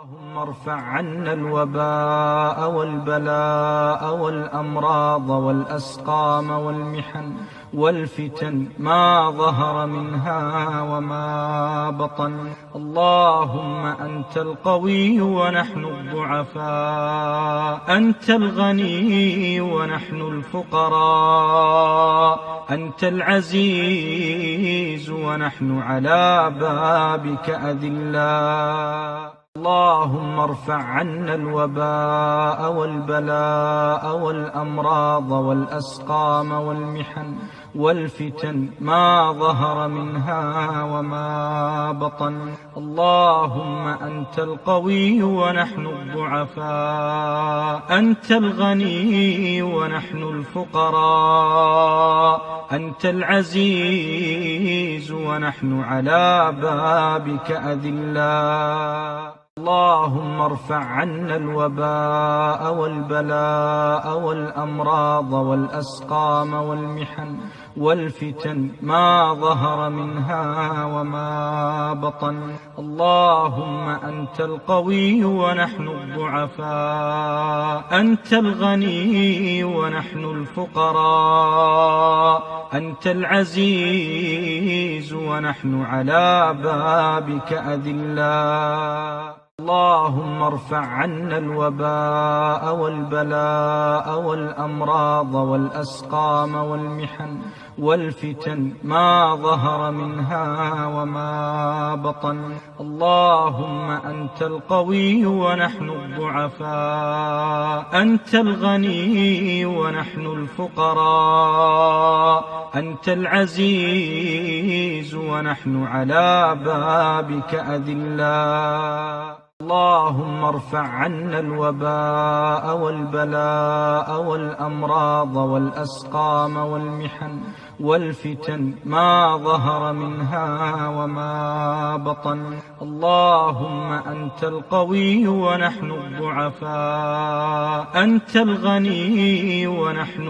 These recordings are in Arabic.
اللهم ارفع عنا الوباء والبلاء والأمراض والأسقام والمحن والفتن ما ظهر منها وما بطن. اللهم أنت القوي ونحن الضعفاء، أنت الغني ونحن الفقراء، أنت العزيز ونحن على بابك أذلاء. اللهم ارفع عنا الوباء والبلاء والأمراض والأسقام والمحن والفتن ما ظهر منها وما بطن. اللهم أنت القوي ونحن الضعفاء، أنت الغني ونحن الفقراء، أنت العزيز ونحن على بابك أذلاء. اللهم ارفع عنا الوباء والبلاء والأمراض والأسقام والمحن والفتن ما ظهر منها وما بطن. اللهم أنت القوي ونحن الضعفاء، أنت الغني ونحن الفقراء، أنت العزيز ونحن على بابك أذلاء. اللهم ارفع عنا الوباء والبلاء والأمراض والأسقام والمحن والفتن ما ظهر منها وما بطن. اللهم أنت القوي ونحن الضعفاء، أنت الغني ونحن الفقراء، أنت العزيز ونحن على بابك أذلاء. اللهم ارفع عنا الوباء والبلاء والأمراض والأسقام والمحن والفتن ما ظهر منها وما بطن. اللهم أنت القوي ونحن الضعفاء، أنت الغني ونحن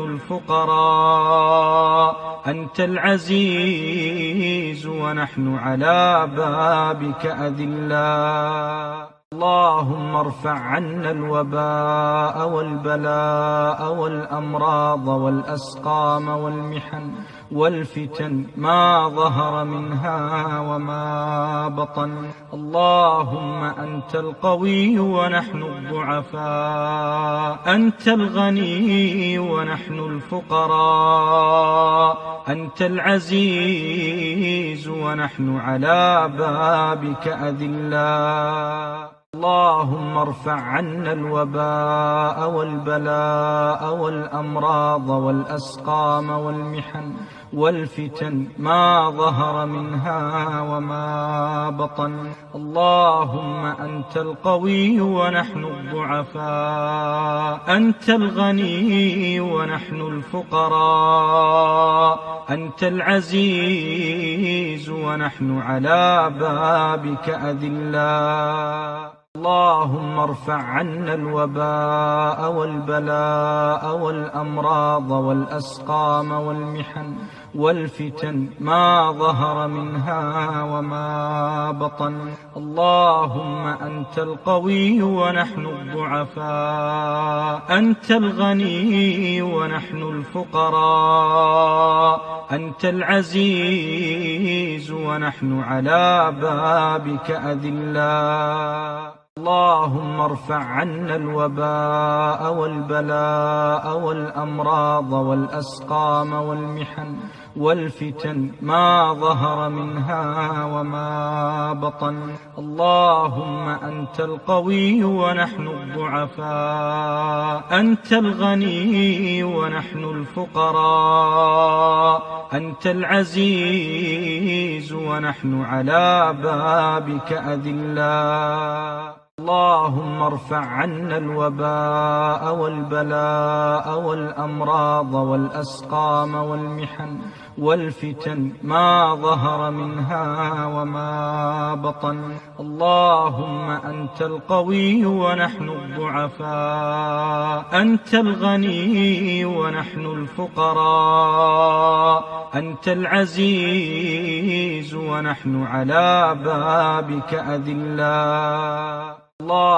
الفقراء، أنت العزيز ونحن على بابك أذلاء. اللهم ارفع عنا الوباء والبلاء والأمراض والأسقام والمحن والفتن ما ظهر منها وما بطن. اللهم أنت القوي ونحن الضعفاء، أنت الغني ونحن الفقراء، أنت العزيز ونحن على بابك أذلاء. اللهم ارفع عنا الوباء والبلاء والأمراض والأسقام والمحن والفتن ما ظهر منها وما بطن. اللهم أنت القوي ونحن الضعفاء، أنت الغني ونحن الفقراء، أنت العزيز ونحن على بابك أذلاء. اللهم ارفع عنا الوباء والبلاء والأمراض والأسقام والمحن والفتن ما ظهر منها وما بطن. اللهم أنت القوي ونحن الضعفاء، أنت الغني ونحن الفقراء، أنت العزيز ونحن على بابك أذلاء. اللهم ارفع عنا الوباء والبلاء والأمراض والأسقام والمحن والفتن ما ظهر منها وما بطن. اللهم أنت القوي ونحن الضعفاء، أنت الغني ونحن الفقراء، أنت العزيز ونحن على بابك أذلاء. اللهم ارفع عنا الوباء والبلاء والأمراض والأسقام والمحن والفتن ما ظهر منها وما بطن. اللهم أنت القوي ونحن الضعفاء، أنت الغني ونحن الفقراء، أنت العزيز ونحن على بابك أذلاء.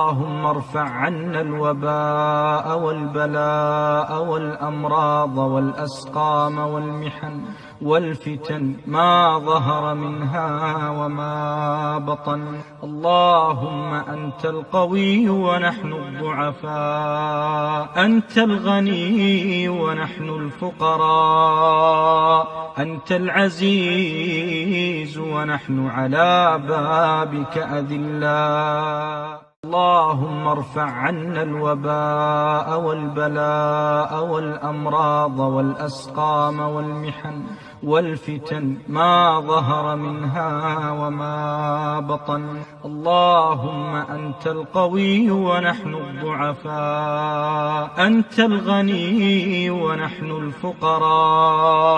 اللهم ارفع عنا الوباء والبلاء والأمراض والأسقام والمحن والفتن ما ظهر منها وما بطن. اللهم أنت القوي ونحن الضعفاء، أنت الغني ونحن الفقراء، أنت العزيز ونحن على بابك أذلاء. اللهم ارفع عنا الوباء والبلاء والأمراض والأسقام والمحن والفتن ما ظهر منها وما بطن. اللهم أنت القوي ونحن الضعفاء، أنت الغني ونحن الفقراء،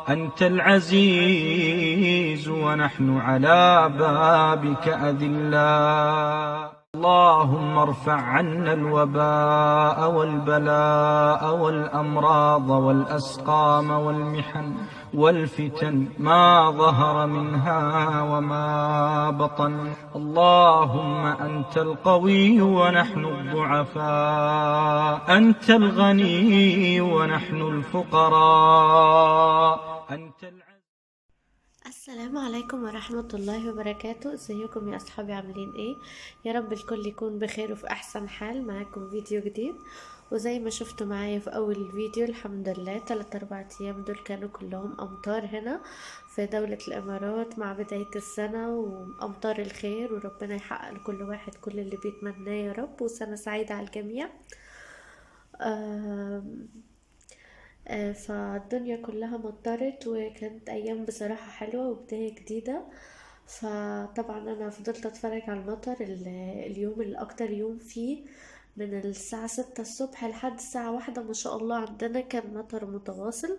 أنت العزيز ونحن على بابك أذلاء. اللهم ارفع عنا الوباء والبلاء والأمراض والأسقام والمحن والفتن ما ظهر منها وما بطن. اللهم أنت القوي ونحن الضعفاء، أنت الغني ونحن الفقراء، أنت السلام عليكم ورحمة الله وبركاته. ازيكم يا اصحابي، عاملين ايه؟ يا رب الكل يكون بخير وفي احسن حال. معاكم فيديو جديد، وزي ما شفتوا معايا في اول فيديو الحمد لله 3-4 ايام دول كانوا كلهم امطار هنا في دولة الامارات مع بداية السنة، وامطار الخير، وربنا يحقق لكل واحد كل اللي بيتمناه يا رب، وسنة سعيدة على الجميع. فالدنيا كلها مطرت، وكانت ايام بصراحة حلوة وبداية جديدة. فطبعا انا فضلت اتفرج على المطر اليوم الاكتر يوم فيه من الساعة 6 الصبح لحد الساعة 1 ما شاء الله. عندنا كان مطر متواصل،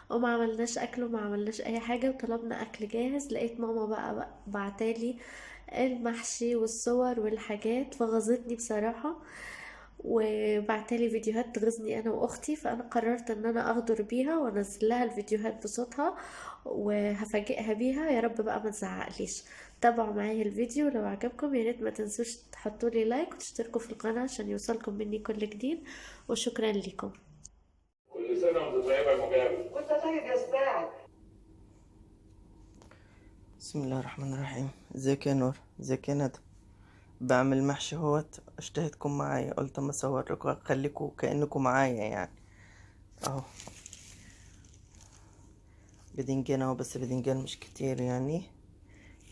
وما عملناش اكل وما عملناش اي حاجة، وطلبنا اكل جاهز. لقيت ماما بقى بعتالي المحشي والصور والحاجات، فغزتني بصراحة، وبعتلي فيديوهات تغيظني انا واختي. فانا قررت ان انا اغدر بيها وانزل لها الفيديوهات بصوتها وهفاجئها بيها. يا رب بقى ما تزعقليش. تابعوا معايا الفيديو لو عجبكم، يا ريت ما تنسوش تحطوا لي لايك وتشتركوا في القناة عشان يوصلكم مني كل جديد، وشكرا لكم. كل سنة وانت طيبة يا مجاهد. وانت طيب يا سباعك. بسم الله الرحمن الرحيم. ازيك يا نور؟ ازيك يا ندى؟ بعمل محشي اهوت، اشتهيتكم معايا قلت اما اصور لكم اخليكم كأنكم معايا يعني. اهو بدنجان اهو، بس بدنجان مش كتير يعني.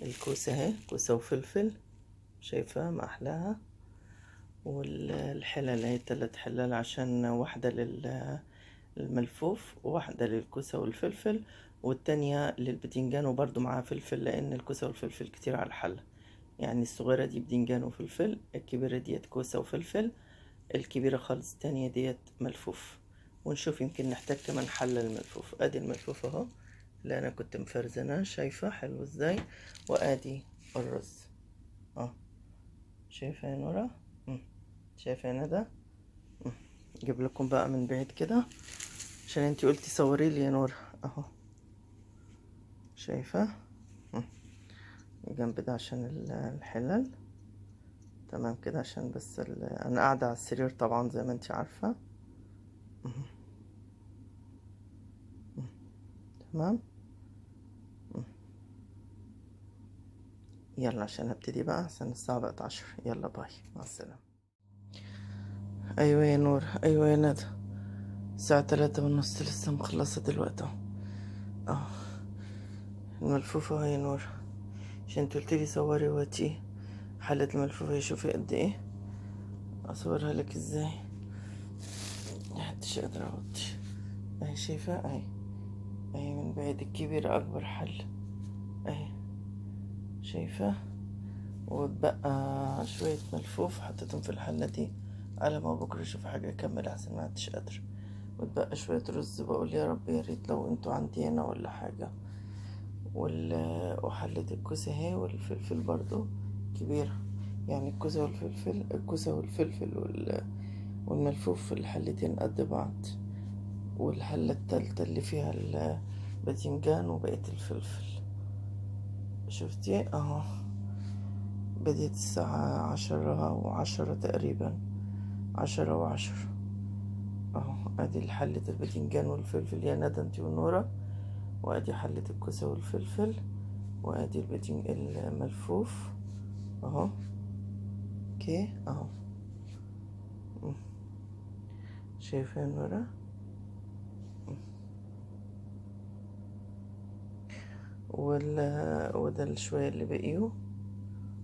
الكوسة اهي، كوسة وفلفل، شايفة ما احلاها. والحلل اهي 3 حلال، عشان واحدة للملفوف وواحدة للكوسة والفلفل، والتانية للبدنجان وبرضو معاها فلفل، لان الكوسة والفلفل كتير على الحلة. يعني الصغيرة دي بدنجان وفلفل، الكبيرة ديت كوسة وفلفل، الكبيرة خالص التانية ديت ملفوف. ونشوف يمكن نحتاج كمان حلة الملفوف. ادي الملفوف اهو اللي انا كنت مفرزناه، شايفة حلو ازاي. وادي الرز اه، شايفة يا نورا؟ شايفة يا ندى؟ اجيب لكم بقى من بعيد كده عشان انتي قلتي صوري لي يا نورا. اهو شايفة الجنب ده عشان الحلل. تمام كده، عشان بس انا قاعدة على السرير طبعا زي ما انتي عارفة. تمام. يلا عشان ابتدي بقى، عشان الساعة بقت 10. يلا باي، مع السلامة. ايوه يا نور، ايوه يا ندى. الساعة 3:30 لسه مخلصة دلوقتي اهو. اه الملفوفة اهو يا نور، عشان انت قلتلي صوري واتي حلة الملفوفة. شوفي قد ايه، اصورها لك ازاي؟ محدش قادر اوطي. اهي شايفة اهي، اهي من بعيد الكبيرة اكبر حل اهي، شايفة. واتبقى شوية ملفوف حطيتهم في الحلة دي على ما بكرة اشوف حاجة اكمل، احسن ما عدتش قادر. واتبقى شوية رز، بقول يا رب يا ريت لو انتوا عندي هنا ولا حاجة. وحلة الكوسة اهي، والفلفل برضو كبيرة. يعني الكوسة والفلفل والملفوف في الحلتين قد بعض. والحلة التالتة اللي فيها الباذنجان وبقية الفلفل، شفتي اهو. بديت الساعة 10:10 تقريبا، 10:10 اهو. ادي حلة الباذنجان والفلفل يا ندى انتي ونورة، وادي حلة الكوسة والفلفل، وادي الملفوف اهو. اوكي اهو. شايفة يا نورة؟ وده الشوية اللي بقيوا،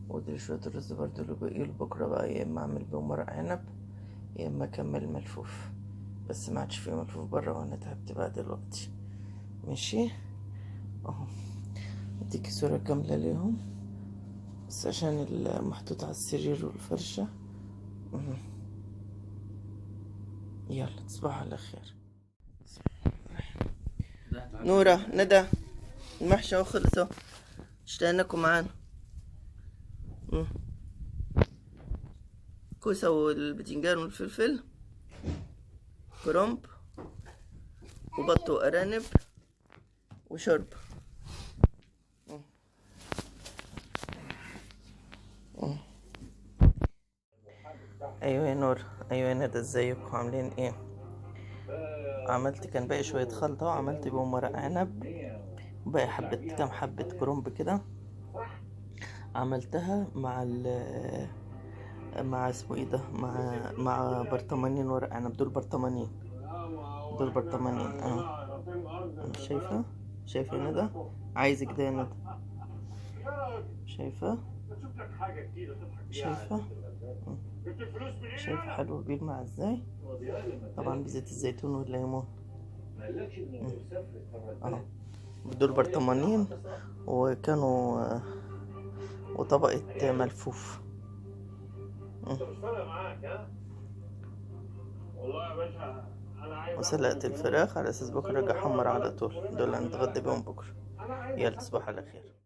وده شوية الرز برضو اللي بقيوا لبكرة بقى، يا اما اعمل بيهم ورق عنب يا اما اكمل ملفوف، بس ما عادش فيه ملفوف بره وانا تعبت بقى دلوقتي. ماشي اهو. اديكي صورة كاملة ليهم بس عشان المحطوط على السرير والفرشة. يلا تصبحوا على خير. نورة ندى المحشي اهو خلص اهو، اشتقناكم معانا. كوسة والبتنجان والفلفل، كرنب وبط وارانب وشرب. ايوه يا نور، ايوه يا ندى، ازيكم عاملين ايه؟ عملت كان باقي شويه خلطه وعملت بيهم ورق عنب، وباقي كام حبه كرنب كده، عملتها مع اسمه ايه ده، مع برطمانين ورق عنب. دول برطمانين اهو. شايفه يا ندى؟ عايزك ده يا ندى، شايفه؟ شايفه حلو بيلمع ازاي؟ طبعا بزيت الزيتون والليمون اهو. دول برطمانين وكانوا وطبقة ملفوف. وسلقت الفراخ على اساس بكره اجي احمر على طول. دول هنتغدى بيهم بكره. يلا تصبح على خير.